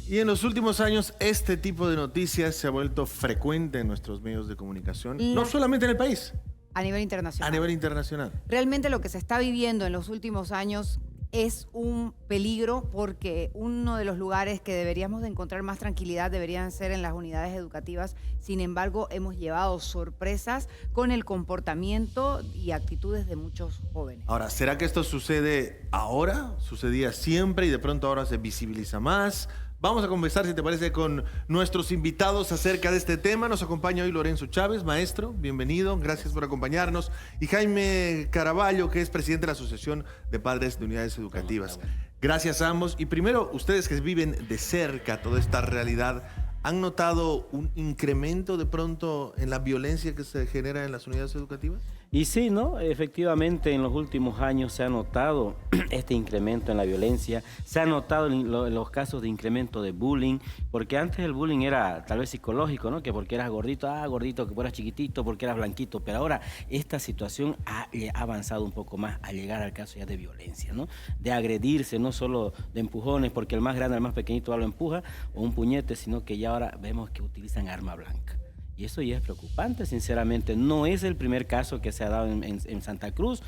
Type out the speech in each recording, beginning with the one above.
Y en los últimos años, este tipo de noticias se ha vuelto frecuente en nuestros medios de comunicación, no solamente en el país, a nivel internacional. a nivel internacional. Realmente lo que se está viviendo en los últimos años es un peligro porque uno de los lugares que deberíamos de encontrar más tranquilidad deberían ser en las unidades educativas. Sin embargo, hemos llevado sorpresas con el comportamiento y actitudes de muchos jóvenes. Ahora, ¿será que esto sucede ahora? ¿Sucedía siempre y de pronto ahora se visibiliza más? Vamos a conversar, si te parece, con nuestros invitados acerca de este tema. Nos acompaña hoy Lorenzo Chávez, maestro, bienvenido, gracias por acompañarnos. Y Jaime Caraballo, que es presidente de la Asociación de Padres de Unidades Educativas. Gracias a ambos. Y primero, ustedes que viven de cerca toda esta realidad, ¿han notado un incremento de pronto en la violencia que se genera en las unidades educativas? Y sí, ¿no? Efectivamente, en los últimos años se ha notado este incremento en la violencia, se ha notado los casos de incremento de bullying, porque antes el bullying era tal vez psicológico, ¿no? Que porque eras gordito, gordito, que eras chiquitito, porque eras blanquito, pero ahora esta situación ha avanzado un poco más a llegar al caso ya de violencia, ¿no? De agredirse, no solo de empujones, porque el más grande, el más pequeñito lo empuja, o un puñete, sino que ya ahora vemos que utilizan arma blanca. Y eso ya es preocupante, sinceramente. No es el primer caso que se ha dado en Santa Cruz.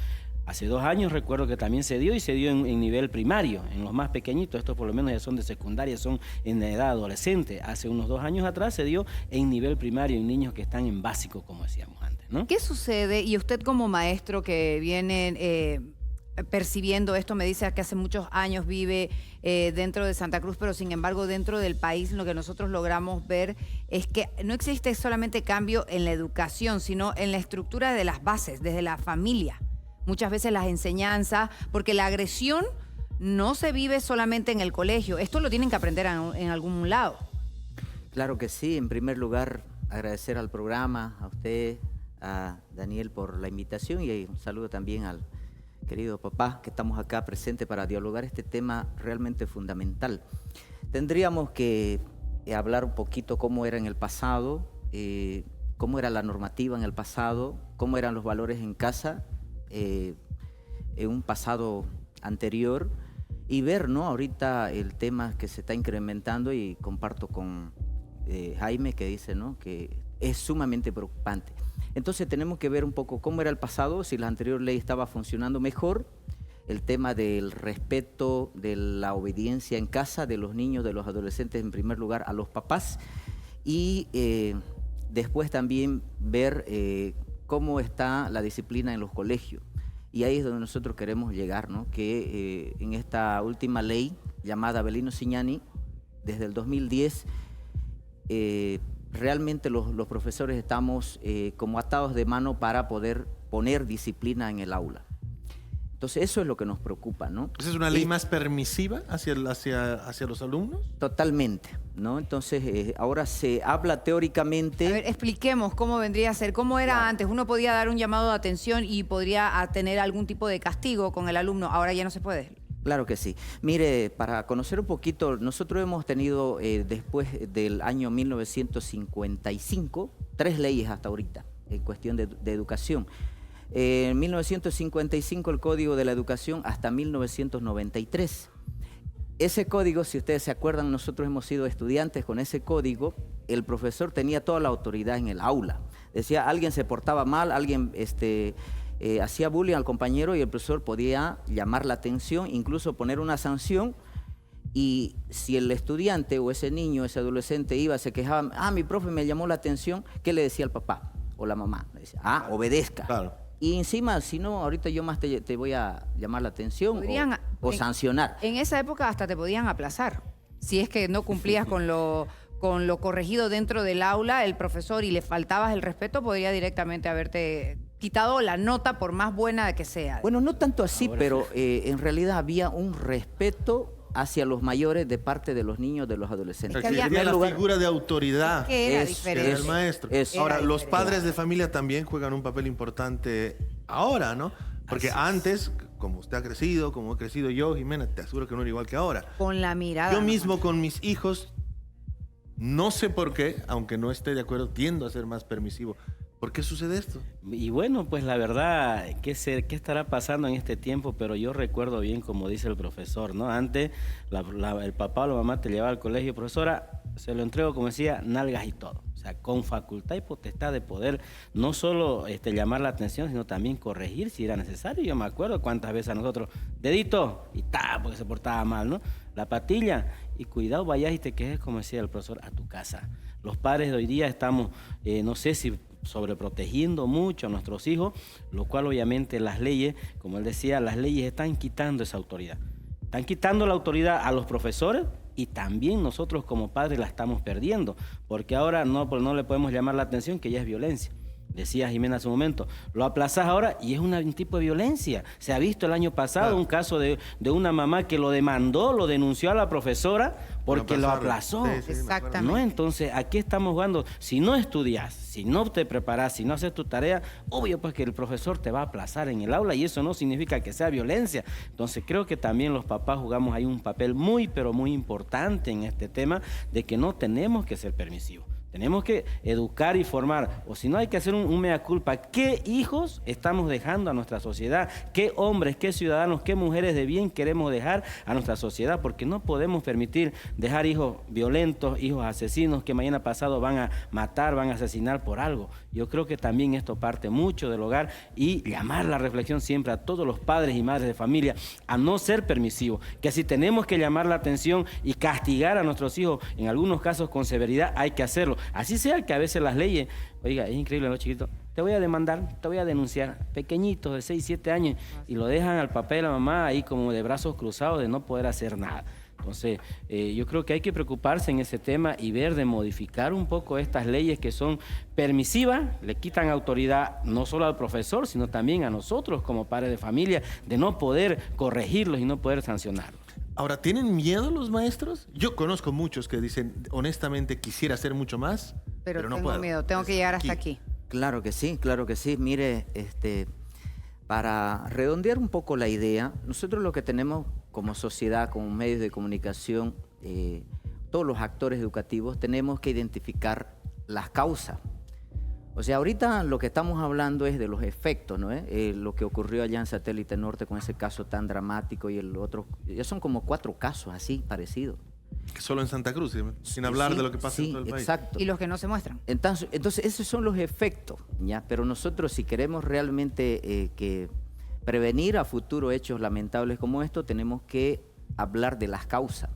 Hace 2 años recuerdo que también se dio y se dio en nivel primario, en los más pequeñitos. Estos por lo menos ya son de secundaria, son en edad adolescente. Hace unos 2 años atrás se dio en nivel primario, en niños que están en básico, como decíamos antes, ¿no? ¿Qué sucede? Y usted como maestro que viene percibiendo esto, me dice que hace muchos años vive dentro de Santa Cruz, pero sin embargo dentro del país lo que nosotros logramos ver es que no existe solamente cambio en la educación, sino en la estructura de las bases, desde la familia. Muchas veces las enseñanzas, porque la agresión no se vive solamente en el colegio, esto lo tienen que aprender en algún lado. Claro que sí. En primer lugar, agradecer al programa, a usted, a Daniel por la invitación y un saludo también al querido papá, que estamos acá presentes para dialogar este tema realmente fundamental. Tendríamos que hablar un poquito cómo era en el pasado, cómo era la normativa en el pasado, cómo eran los valores en casa en un pasado anterior y ver, ¿no? Ahorita el tema que se está incrementando y comparto con Jaime que dice, ¿no? Que es sumamente preocupante. Entonces tenemos que ver un poco cómo era el pasado, si la anterior ley estaba funcionando mejor, el tema del respeto, de la obediencia en casa de los niños, de los adolescentes, en primer lugar a los papás, y después también ver cómo está la disciplina en los colegios. Y ahí es donde nosotros queremos llegar, ¿no? Que en esta última ley llamada Avelino Cignani, desde el 2010, realmente los profesores estamos como atados de mano para poder poner disciplina en el aula. Entonces eso es lo que nos preocupa, ¿no? ¿Esa es una ley más permisiva hacia los alumnos? Totalmente, ¿no? Entonces ahora se habla teóricamente... A ver, expliquemos cómo vendría a ser, cómo era antes. Uno podía dar un llamado de atención y podría tener algún tipo de castigo con el alumno, ahora ya no se puede. Claro que sí. Mire, para conocer un poquito, nosotros hemos tenido después del año 1955, 3 leyes hasta ahorita en cuestión de educación. En 1955 el Código de la Educación hasta 1993. Ese código, si ustedes se acuerdan, nosotros hemos sido estudiantes con ese código, el profesor tenía toda la autoridad en el aula. Decía, alguien se portaba mal, alguien... hacía bullying al compañero y el profesor podía llamar la atención, incluso poner una sanción, y si el estudiante o ese niño, ese adolescente iba, se quejaba, mi profe me llamó la atención, ¿qué le decía al papá o la mamá? Le decía, obedezca. Claro. Y encima, si no, ahorita yo más te voy a llamar la atención o sancionar. En esa época hasta te podían aplazar, si es que no cumplías con lo corregido dentro del aula, el profesor, y le faltabas el respeto, podría directamente haberte quitado la nota por más buena que sea. Bueno, no tanto así, pero en realidad había un respeto hacia los mayores de parte de los niños, de los adolescentes. O sea, había la figura de autoridad que era diferente. Era el maestro. Ahora, los padres de familia también juegan un papel importante ahora, ¿no? Porque antes, como usted ha crecido, como he crecido yo, Jimena, te aseguro que no era igual que ahora. Con la mirada. Yo mismo con mis hijos, no sé por qué, aunque no esté de acuerdo, tiendo a ser más permisivo. ¿Por qué sucede esto? Y bueno, pues la verdad, ¿qué estará pasando en este tiempo? Pero yo recuerdo bien, como dice el profesor, ¿no? Antes el papá o la mamá te llevaba al colegio, profesora, se lo entrego, como decía, nalgas y todo. O sea, con facultad y potestad de poder no solo llamar la atención, sino también corregir si era necesario. Yo me acuerdo cuántas veces a nosotros, dedito, y porque se portaba mal, ¿no? La patilla, y cuidado, vayas y te quejes, como decía el profesor, a tu casa. Los padres de hoy día estamos, no sé si sobreprotegiendo mucho a nuestros hijos, lo cual obviamente las leyes, como él decía, las leyes están quitando esa autoridad. Están quitando la autoridad a los profesores y también nosotros como padres la estamos perdiendo, porque ahora no le podemos llamar la atención que ya es violencia. Decía Jimena hace un momento, lo aplazás ahora y es un tipo de violencia. Se ha visto el año pasado un caso de una mamá que lo demandó, lo denunció a la profesora porque lo aplazó. Sí, Exactamente. ¿No? Entonces, aquí estamos jugando. Si no estudias, si no te preparas, si no haces tu tarea, obvio pues que el profesor te va a aplazar en el aula y eso no significa que sea violencia. Entonces, creo que también los papás jugamos ahí un papel muy, pero muy importante en este tema de que no tenemos que ser permisivos. Tenemos que educar y formar, o si no hay que hacer un mea culpa. ¿Qué hijos estamos dejando a nuestra sociedad? ¿Qué hombres, qué ciudadanos, qué mujeres de bien queremos dejar a nuestra sociedad? Porque no podemos permitir dejar hijos violentos, hijos asesinos que mañana pasado van a matar, van a asesinar por algo. Yo creo que también esto parte mucho del hogar y llamar la reflexión siempre a todos los padres y madres de familia a no ser permisivos, que si tenemos que llamar la atención y castigar a nuestros hijos, en algunos casos con severidad, hay que hacerlo. Así sea que a veces las leyes, oiga, es increíble, ¿no, chiquito? Te voy a demandar, te voy a denunciar, pequeñitos de 6, 7 años, y lo dejan al papá y la mamá ahí como de brazos cruzados de no poder hacer nada. Entonces, yo creo que hay que preocuparse en ese tema y ver de modificar un poco estas leyes que son permisivas, le quitan autoridad no solo al profesor, sino también a nosotros como padres de familia, de no poder corregirlos y no poder sancionarlos. Ahora, ¿tienen miedo los maestros? Yo conozco muchos que dicen, honestamente, quisiera hacer mucho más, pero no tengo puedo. miedo, tengo que llegar hasta aquí. Claro que sí, claro que sí. Mire, para redondear un poco la idea, nosotros lo que tenemos como sociedad, como medios de comunicación, todos los actores educativos, tenemos que identificar las causas. O sea, ahorita lo que estamos hablando es de los efectos, ¿no? Lo que ocurrió allá en Satélite Norte con ese caso tan dramático y el otro, ya son como 4 casos así parecidos. Solo en Santa Cruz, sin hablar de lo que pasa en todo el país. Exacto. Y los que no se muestran. Entonces esos son los efectos, ¿ya? Pero nosotros si queremos realmente que prevenir a futuro hechos lamentables como estos, tenemos que hablar de las causas.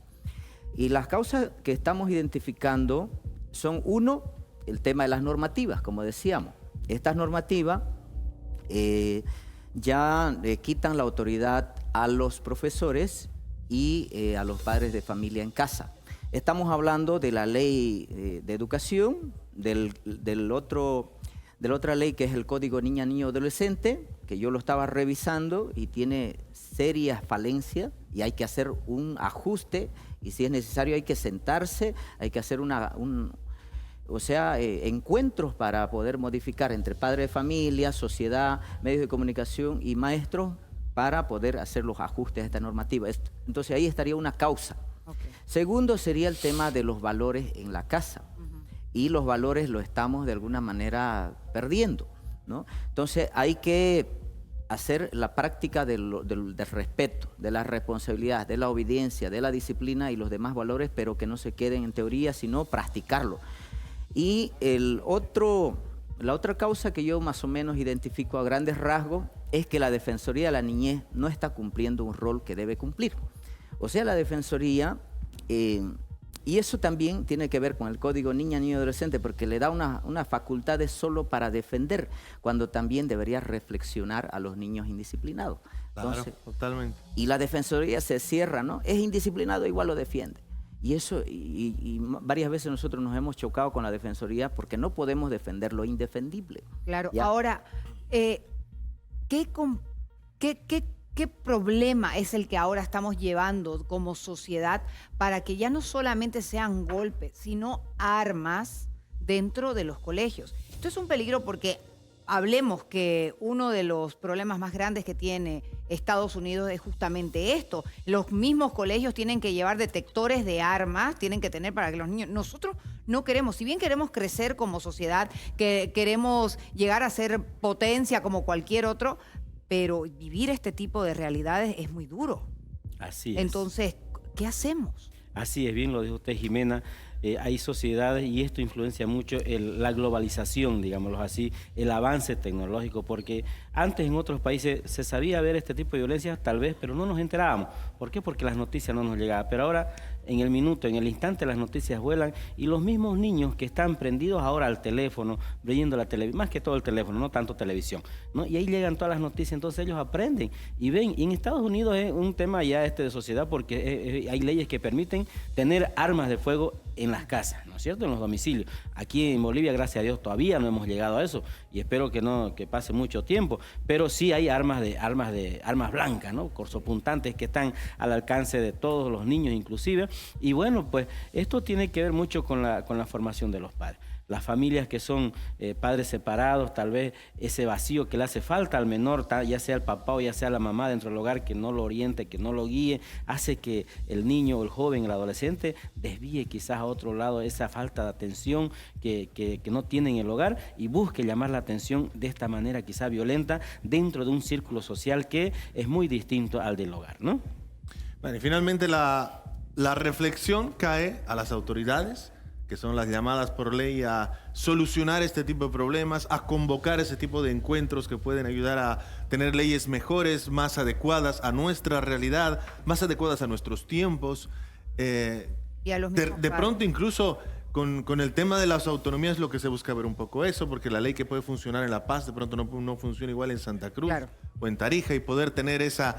Y las causas que estamos identificando son, uno, el tema de las normativas, como decíamos. Estas normativas ya quitan la autoridad a los profesores y a los padres de familia en casa. Estamos hablando de la ley de educación, de la otra ley que es el Código Niña, Niño, Adolescente, que yo lo estaba revisando y tiene serias falencias y hay que hacer un ajuste y si es necesario hay que sentarse, hay que hacer encuentros para poder modificar entre padres de familia, sociedad, medios de comunicación y maestros para poder hacer los ajustes a esta normativa. Entonces ahí estaría una causa. Okay. Segundo sería el tema de los valores en la casa. Y los valores los estamos de alguna manera perdiendo, ¿no? Entonces hay que hacer la práctica del respeto, de la responsabilidad, de la obediencia, de la disciplina y los demás valores, pero que no se queden en teoría, sino practicarlo. Y la otra causa que yo más o menos identifico a grandes rasgos es que la Defensoría de la Niñez no está cumpliendo un rol que debe cumplir. O sea, la Defensoría, y eso también tiene que ver con el Código Niña, Niño, Adolescente, porque le da una facultad solo para defender, cuando también debería reflexionar a los niños indisciplinados. Entonces, claro, totalmente. Y la Defensoría se cierra, ¿no? Es indisciplinado, igual lo defiende. Y eso, y varias veces nosotros nos hemos chocado con la Defensoría porque no podemos defender lo indefendible. Claro, ¿Ya? ahora, ¿qué problema es el que ahora estamos llevando como sociedad para que ya no solamente sean golpes, sino armas dentro de los colegios? Esto es un peligro porque hablemos que uno de los problemas más grandes que tiene Estados Unidos es justamente esto. Los mismos colegios tienen que llevar detectores de armas, tienen que tener para que los niños... Nosotros no queremos, si bien queremos crecer como sociedad, que queremos llegar a ser potencia como cualquier otro, pero vivir este tipo de realidades es muy duro. Así es. Entonces, ¿qué hacemos? Así es, bien lo dijo usted, Jimena. Hay sociedades y esto influencia mucho la globalización, digámoslo así, el avance tecnológico, porque antes en otros países se sabía ver este tipo de violencia, tal vez, pero no nos enterábamos. ¿Por qué? Porque las noticias no nos llegaban. Pero ahora, en el minuto, en el instante, las noticias vuelan y los mismos niños que están prendidos ahora al teléfono, viendo la televisión, más que todo el teléfono, no tanto televisión, ¿no? Y ahí llegan todas las noticias, entonces ellos aprenden y ven. Y en Estados Unidos es un tema ya de sociedad, porque hay leyes que permiten tener armas de fuego en las casas, ¿no es cierto?, en los domicilios. Aquí en Bolivia, gracias a Dios, todavía no hemos llegado a eso y espero que pase mucho tiempo, pero sí hay armas blancas, ¿no?, corsopuntantes, que están al alcance de todos los niños inclusive. Y bueno, pues esto tiene que ver mucho con la formación de los padres. Las familias que son padres separados, tal vez ese vacío que le hace falta al menor, ya sea el papá o ya sea la mamá dentro del hogar, que no lo oriente, que no lo guíe, hace que el niño o el joven, el adolescente, desvíe quizás a otro lado esa falta de atención que no tiene en el hogar y busque llamar la atención de esta manera quizás violenta dentro de un círculo social que es muy distinto al del hogar, ¿no? Bueno, y finalmente la reflexión cae a las autoridades, que son las llamadas por ley a solucionar este tipo de problemas, a convocar ese tipo de encuentros que pueden ayudar a tener leyes mejores, más adecuadas a nuestra realidad, más adecuadas a nuestros tiempos. Y a los mismos De padres. pronto, incluso con el tema de las autonomías, lo que se busca ver un poco eso, porque la ley que puede funcionar en La Paz, de pronto no funciona igual en Santa Cruz, Claro, o en Tarija, y poder tener esa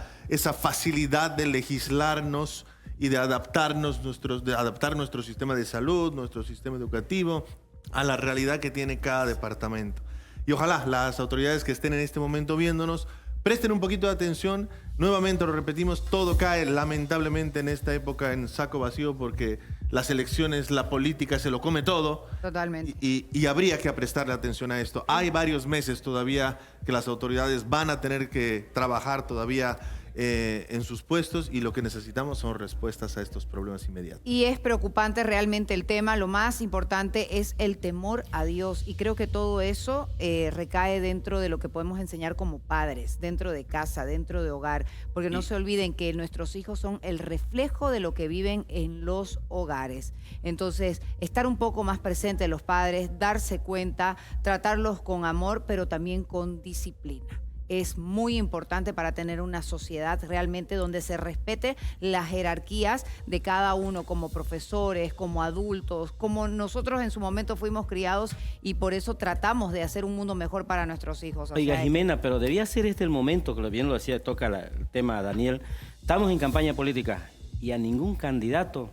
facilidad de legislarnos y de adaptar nuestro sistema de salud, nuestro sistema educativo a la realidad que tiene cada departamento. Y ojalá las autoridades que estén en este momento viéndonos presten un poquito de atención. Nuevamente lo repetimos, todo cae lamentablemente en esta época en saco vacío, porque las elecciones, la política se lo come todo. totalmente. Y habría que prestarle atención a esto. Hay varios meses todavía que las autoridades van a tener que trabajar todavía en sus puestos, y lo que necesitamos son respuestas a estos problemas inmediatos. Y es preocupante realmente el tema. Lo más importante es el temor a Dios. Y creo que todo eso recae dentro de lo que podemos enseñar como padres, dentro de casa, dentro de hogar. Porque no se olviden que nuestros hijos son el reflejo de lo que viven en los hogares. Entonces, estar un poco más presentes los padres, darse cuenta, tratarlos con amor, pero también con disciplina. Es muy importante para tener una sociedad realmente donde se respete las jerarquías de cada uno, como profesores, como adultos, como nosotros en su momento fuimos criados, y por eso tratamos de hacer un mundo mejor para nuestros hijos. Oiga, Jimena, pero debía ser este el momento, que bien lo decía, toca el tema a Daniel. Estamos en campaña política y a ningún candidato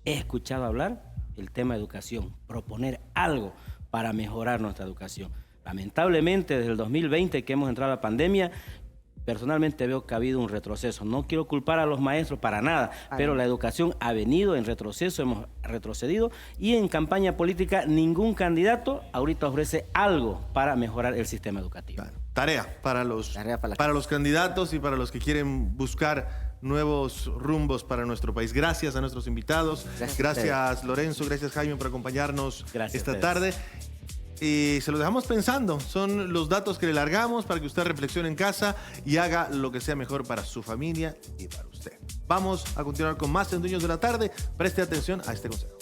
he escuchado hablar el tema de educación, proponer algo para mejorar nuestra educación. Lamentablemente, desde el 2020 que hemos entrado a la pandemia, personalmente veo que ha habido un retroceso. No quiero culpar a los maestros para nada, pero la educación ha venido en retroceso, hemos retrocedido, y en campaña política ningún candidato ahorita ofrece algo para mejorar el sistema educativo. Claro. Tarea para los candidatos y para los que quieren buscar nuevos rumbos para nuestro país. Gracias a nuestros invitados. Gracias Lorenzo, gracias Jaime por acompañarnos esta tarde. Y se lo dejamos pensando. Son los datos que le largamos para que usted reflexione en casa y haga lo que sea mejor para su familia y para usted. Vamos a continuar con más en Dueños de la Tarde. Preste atención a este consejo.